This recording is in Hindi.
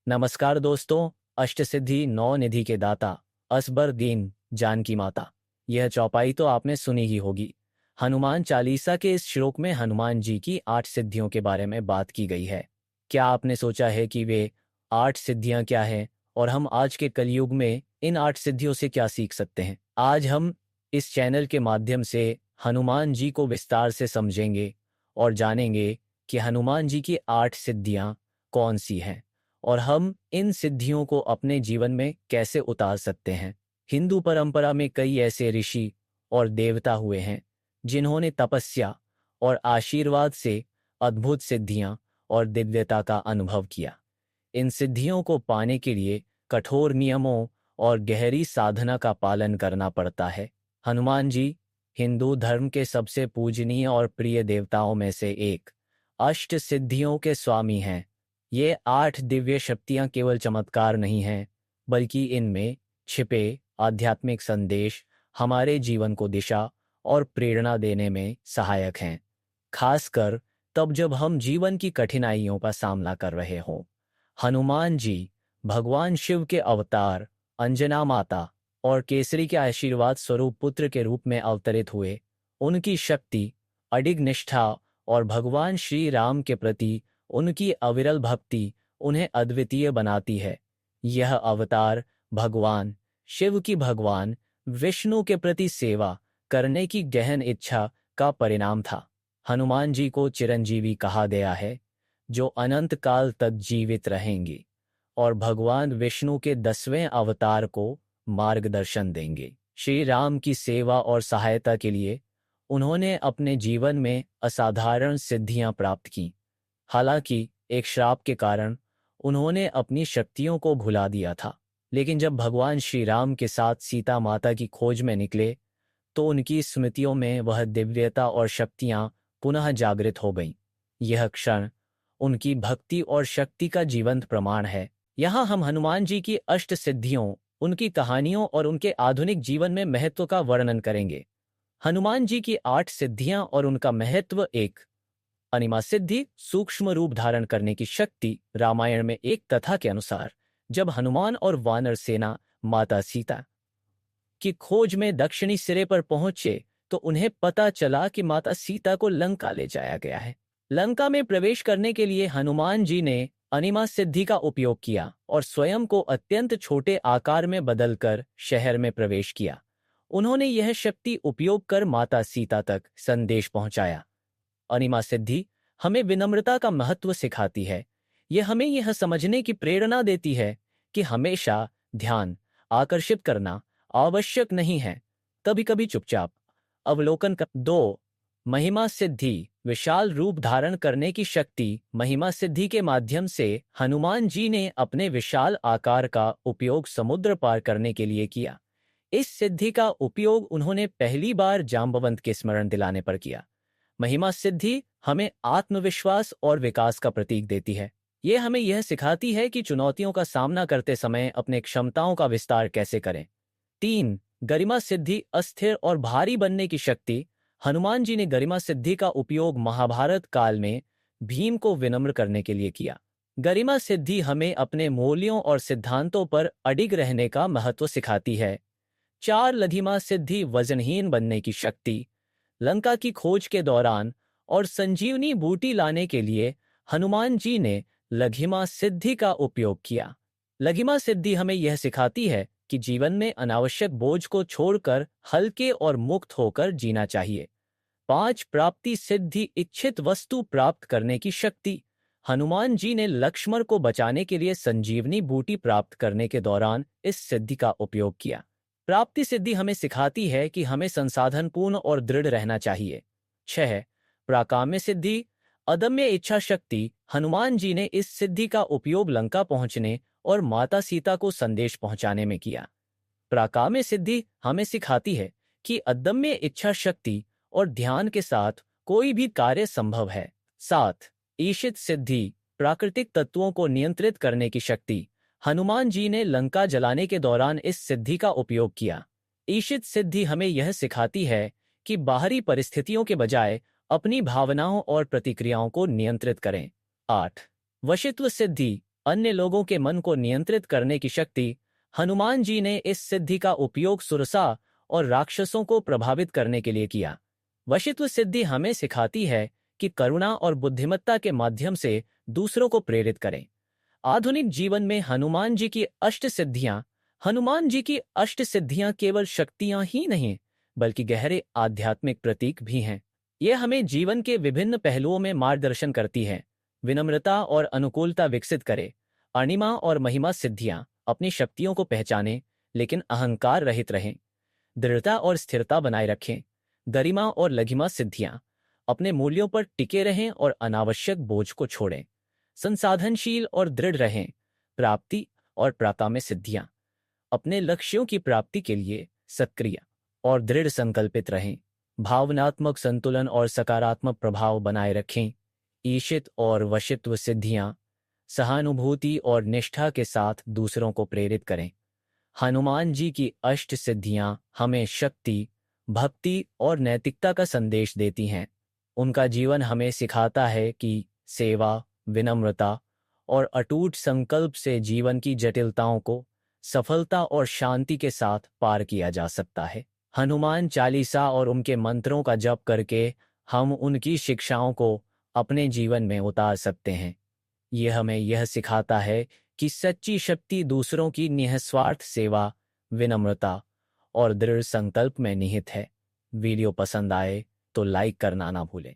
नमस्कार दोस्तों। अष्टसिद्धि नौ निधि के दाता असबर दीन जानकी माता, यह चौपाई तो आपने सुनी ही होगी। हनुमान चालीसा के इस श्लोक में हनुमान जी की 8 सिद्धियों के बारे में बात की गई है। क्या आपने सोचा है कि वे 8 सिद्धियां क्या हैं और हम आज के कलयुग में इन 8 सिद्धियों से क्या सीख सकते हैं? आज हम इस चैनल के माध्यम से हनुमान जी को विस्तार से समझेंगे और जानेंगे कि हनुमान जी की 8 सिद्धियां कौन सी हैं और हम इन सिद्धियों को अपने जीवन में कैसे उतार सकते हैं। हिंदू परंपरा में कई ऐसे ऋषि और देवता हुए हैं जिन्होंने तपस्या और आशीर्वाद से अद्भुत सिद्धियां और दिव्यता का अनुभव किया। इन सिद्धियों को पाने के लिए कठोर नियमों और गहरी साधना का पालन करना पड़ता है। हनुमान जी हिंदू धर्म के सबसे पूजनीय और प्रिय देवताओं में से एक, अष्ट सिद्धियों के स्वामी हैं। ये 8 दिव्य शक्तियां केवल चमत्कार नहीं हैं, बल्कि इनमें छिपे आध्यात्मिक संदेश हमारे जीवन को दिशा और प्रेरणा देने में सहायक हैं, खासकर तब जब हम जीवन की कठिनाइयों का सामना कर रहे हों। हनुमान जी भगवान शिव के अवतार, अंजना माता और केसरी के आशीर्वाद स्वरूप पुत्र के रूप में अवतरित हुए। उनकी शक्ति, अडिग निष्ठा और भगवान श्री राम के प्रति उनकी अविरल भक्ति उन्हें अद्वितीय बनाती है। यह अवतार भगवान शिव की भगवान विष्णु के प्रति सेवा करने की गहन इच्छा का परिणाम था। हनुमान जी को चिरंजीवी कहा गया है, जो अनंत काल तक जीवित रहेंगे और भगवान विष्णु के 10वें अवतार को मार्गदर्शन देंगे। श्री राम की सेवा और सहायता के लिए उन्होंने अपने जीवन में असाधारण सिद्धियां प्राप्त की। हालांकि एक श्राप के कारण उन्होंने अपनी शक्तियों को भुला दिया था, लेकिन जब भगवान श्री राम के साथ सीता माता की खोज में निकले तो उनकी स्मृतियों में वह दिव्यता और शक्तियां पुनः जागृत हो गईं। यह क्षण उनकी भक्ति और शक्ति का जीवंत प्रमाण है। यहाँ हम हनुमान जी की अष्ट सिद्धियों, उनकी कहानियों और उनके आधुनिक जीवन में महत्व का वर्णन करेंगे। हनुमान जी की 8 सिद्धियां और उनका महत्व। 1, अनिमा सिद्धि, सूक्ष्म रूप धारण करने की शक्ति। रामायण में एक कथा के अनुसार जब हनुमान और वानर सेना माता सीता की खोज में दक्षिणी सिरे पर पहुंचे तो उन्हें पता चला कि माता सीता को लंका ले जाया गया है। लंका में प्रवेश करने के लिए हनुमान जी ने अनिमा सिद्धि का उपयोग किया और स्वयं को अत्यंत छोटे आकार में बदलकर शहर में प्रवेश किया। उन्होंने यह शक्ति उपयोग कर माता सीता तक संदेश पहुंचाया। अनिमा सिद्धि हमें विनम्रता का महत्व सिखाती है। यह हमें यह समझने की प्रेरणा देती है कि हमेशा ध्यान आकर्षित करना आवश्यक नहीं है, कभी कभी चुपचाप अवलोकन कर। 2, महिमा सिद्धि, विशाल रूप धारण करने की शक्ति। महिमा सिद्धि के माध्यम से हनुमान जी ने अपने विशाल आकार का उपयोग समुद्र पार करने के लिए किया। इस सिद्धि का उपयोग उन्होंने पहली बार जाम्बवंत के स्मरण दिलाने पर किया। महिमा सिद्धि हमें आत्मविश्वास और विकास का प्रतीक देती है। यह हमें यह सिखाती है कि चुनौतियों का सामना करते समय अपने क्षमताओं का विस्तार कैसे करें। 3, गरिमा सिद्धि, अस्थिर और भारी बनने की शक्ति। हनुमान जी ने गरिमा सिद्धि का उपयोग महाभारत काल में भीम को विनम्र करने के लिए किया। गरिमा सिद्धि हमें अपने मूल्यों और सिद्धांतों पर अडिग रहने का महत्व सिखाती है। 4, लघिमा सिद्धि, वजनहीन बनने की शक्ति। लंका की खोज के दौरान और संजीवनी बूटी लाने के लिए हनुमान जी ने लघिमा सिद्धि का उपयोग किया। लघिमा सिद्धि हमें यह सिखाती है कि जीवन में अनावश्यक बोझ को छोड़कर हल्के और मुक्त होकर जीना चाहिए। 5, प्राप्ति सिद्धि, इच्छित वस्तु प्राप्त करने की शक्ति। हनुमान जी ने लक्ष्मण को बचाने के लिए संजीवनी बूटी प्राप्त करने के दौरान इस सिद्धि का उपयोग किया। प्राप्ति सिद्धि हमें सिखाती है कि हमें संसाधनपूर्ण और दृढ़ रहना चाहिए। 6, प्राकाम्य सिद्धि, अदम्य इच्छा शक्ति। हनुमान जी ने इस सिद्धि का उपयोग लंका पहुंचने और माता सीता को संदेश पहुंचाने में किया। प्राकाम्य सिद्धि हमें सिखाती है कि अदम्य इच्छा शक्ति और ध्यान के साथ कोई भी कार्य संभव है। 7, ईशित सिद्धि, प्राकृतिक तत्वों को नियंत्रित करने की शक्ति। हनुमान जी ने लंका जलाने के दौरान इस सिद्धि का उपयोग किया। ईशित सिद्धि हमें यह सिखाती है कि बाहरी परिस्थितियों के बजाय अपनी भावनाओं और प्रतिक्रियाओं को नियंत्रित करें। 8, वशित्व सिद्धि, अन्य लोगों के मन को नियंत्रित करने की शक्ति। हनुमान जी ने इस सिद्धि का उपयोग सुरसा और राक्षसों को प्रभावित करने के लिए किया। वशित्व सिद्धि हमें सिखाती है कि करुणा और बुद्धिमत्ता के माध्यम से दूसरों को प्रेरित करें। आधुनिक जीवन में हनुमान जी की अष्ट सिद्धियां केवल शक्तियां ही नहीं, बल्कि गहरे आध्यात्मिक प्रतीक भी हैं। ये हमें जीवन के विभिन्न पहलुओं में मार्गदर्शन करती हैं। विनम्रता और अनुकूलता विकसित करे। अणिमा और महिमा सिद्धियां अपनी शक्तियों को पहचानें, लेकिन अहंकार रहित रहें। दृढ़ता और स्थिरता बनाए रखें। गरिमा और लघिमा सिद्धियां अपने मूल्यों पर टिके रहें और अनावश्यक बोझ को छोड़ें। संसाधनशील और दृढ़ रहें। प्राप्ति और प्राप्ता में सिद्धियां अपने लक्ष्यों की प्राप्ति के लिए सक्रिय और दृढ़ संकल्पित रहें। भावनात्मक संतुलन और सकारात्मक प्रभाव बनाए रखें। ईशित और वशित्व सिद्धियां सहानुभूति और निष्ठा के साथ दूसरों को प्रेरित करें। हनुमान जी की अष्ट सिद्धियां हमें शक्ति, भक्ति और नैतिकता का संदेश देती हैं। उनका जीवन हमें सिखाता है कि सेवा, विनम्रता और अटूट संकल्प से जीवन की जटिलताओं को सफलता और शांति के साथ पार किया जा सकता है। हनुमान चालीसा और उनके मंत्रों का जप करके हम उनकी शिक्षाओं को अपने जीवन में उतार सकते हैं। यह हमें यह सिखाता है कि सच्ची शक्ति दूसरों की निस्वार्थ सेवा, विनम्रता और दृढ़ संकल्प में निहित है। वीडियो पसंद आए तो लाइक करना ना भूलें।